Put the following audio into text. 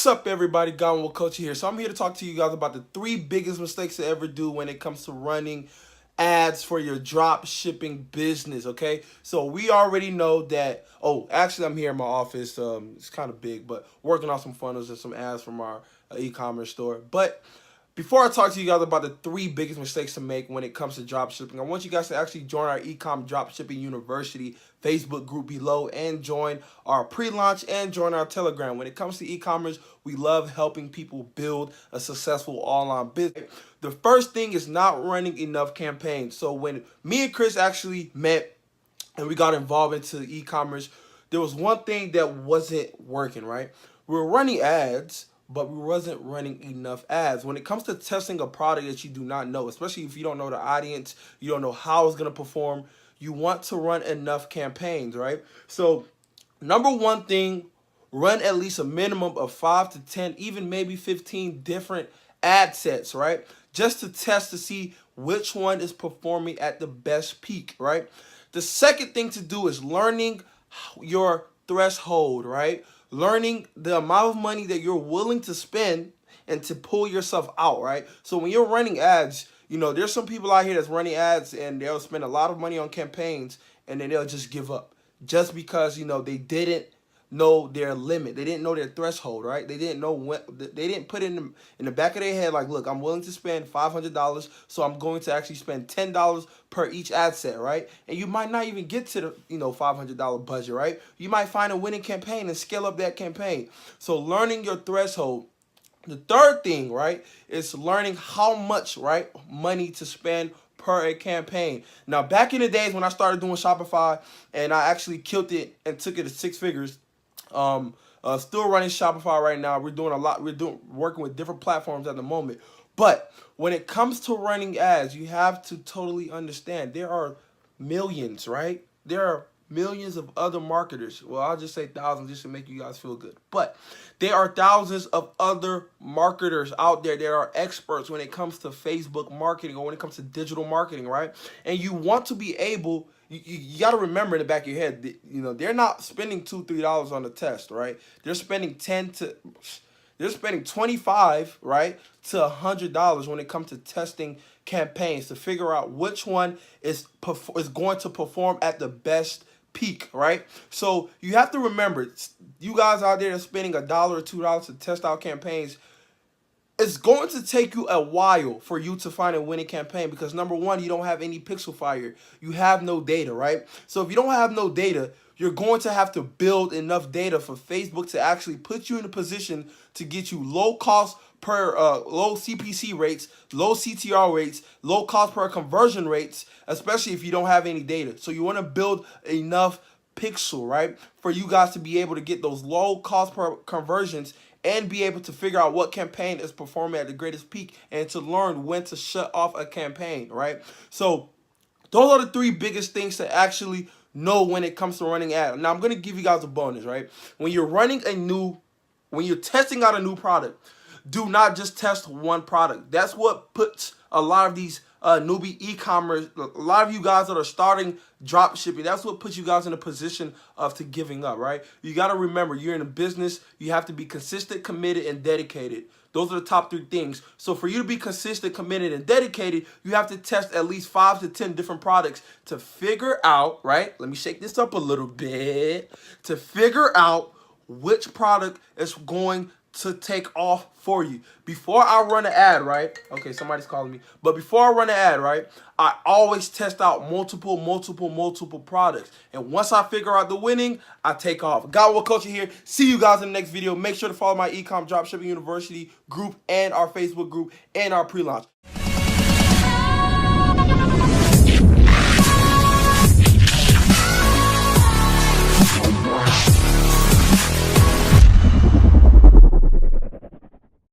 What's up, everybody? Gone with Coach here. So I'm here to talk to you guys about the 3 biggest mistakes to ever do when it comes to running ads for your drop shipping business. Okay, so we already know that. Oh, actually, I'm here in my office. It's kind of big, but working on some funnels and some ads from our e-commerce store. But before I talk to you guys about the 3 biggest mistakes to make when it comes to drop shipping, I want you guys to actually join our Ecom Dropshipping University Facebook group below and join our pre-launch and join our Telegram. When it comes to e-commerce, we love helping people build a successful online business. The first thing is not running enough campaigns. So when me and Chris actually met and we got involved into e-commerce, there was one thing that wasn't working, right? We were running ads, but we wasn't running enough ads. When it comes to testing a product that you do not know, especially if you don't know the audience, you don't know how it's going to perform, you want to run enough campaigns, right? So number one thing, run at least a minimum of 5 to 10, even maybe 15 different ad sets, right? Just to test to see which one is performing at the best peak, right? The second thing to do is learning your threshold, right? Learning the amount of money that you're willing to spend and to pull yourself out, right? So when you're running ads, you know, there's some people out here that's running ads and they'll spend a lot of money on campaigns and then they'll just give up just because, you know, they didn't know their limit. They didn't know their threshold, right? They didn't know when, they didn't put in the back of their head like, look, I'm willing to spend $500, so I'm going to actually spend $10 per each ad set, right? And you might not even get to the, you know, $500 budget, right? You might find a winning campaign and scale up that campaign. So learning your threshold. The third thing, right, is learning how much, right, money to spend per a campaign. Now, back in the days when I started doing Shopify and I actually killed it and took it to 6 figures, still running Shopify right now. We're doing a lot. Working with different platforms at the moment. But when it comes to running ads, you have to totally understand there are millions, right? There are millions of other marketers. Well, I'll just say thousands just to make you guys feel good. But there are thousands of other marketers out there. There are experts when it comes to Facebook marketing or when it comes to digital marketing, right? And you want to be able, you got to remember in the back of your head, you know, they're not spending $2, $3 on the test, right? They're spending they're spending $25, right, to $100 when it comes to testing campaigns to figure out which one is going to perform at the best peak, right? So you have to remember, you guys out there that's spending $1 or $2 to test out campaigns, it's going to take you a while for you to find a winning campaign because number one, you don't have any pixel fire. You have no data, right? So if you don't have no data, you're going to have to build enough data for Facebook to actually put you in a position to get you low cost per low CPC rates, low CTR rates, low cost per conversion rates, especially if you don't have any data. So you want to build enough pixel, right, for you guys to be able to get those low cost per conversions and be able to figure out what campaign is performing at the greatest peak and to learn when to shut off a campaign, right? So those are the 3 biggest things to actually know when it comes to running ads. Now, I'm going to give you guys a bonus, right? When you're testing out a new product, do not just test one product. That's what puts a lot of these newbie e-commerce, a lot of you guys that are starting drop shipping, that's what puts you guys in a position of to giving up, right? You got to remember, you're in a business, you have to be consistent, committed, and dedicated. Those are the top 3 things. So for you to be consistent, committed, and dedicated, you have to test at least 5 to 10 different products to figure out, right? Let me shake this up a little bit. To figure out which product is going to take off for you. Before I run an ad, right? Okay, somebody's calling me. But before I run an ad, right, I always test out multiple products. And once I figure out the winning, I take off. God Will Coach here. See you guys in the next video. Make sure to follow my Ecom Dropshipping University group and our Facebook group and our pre-launch.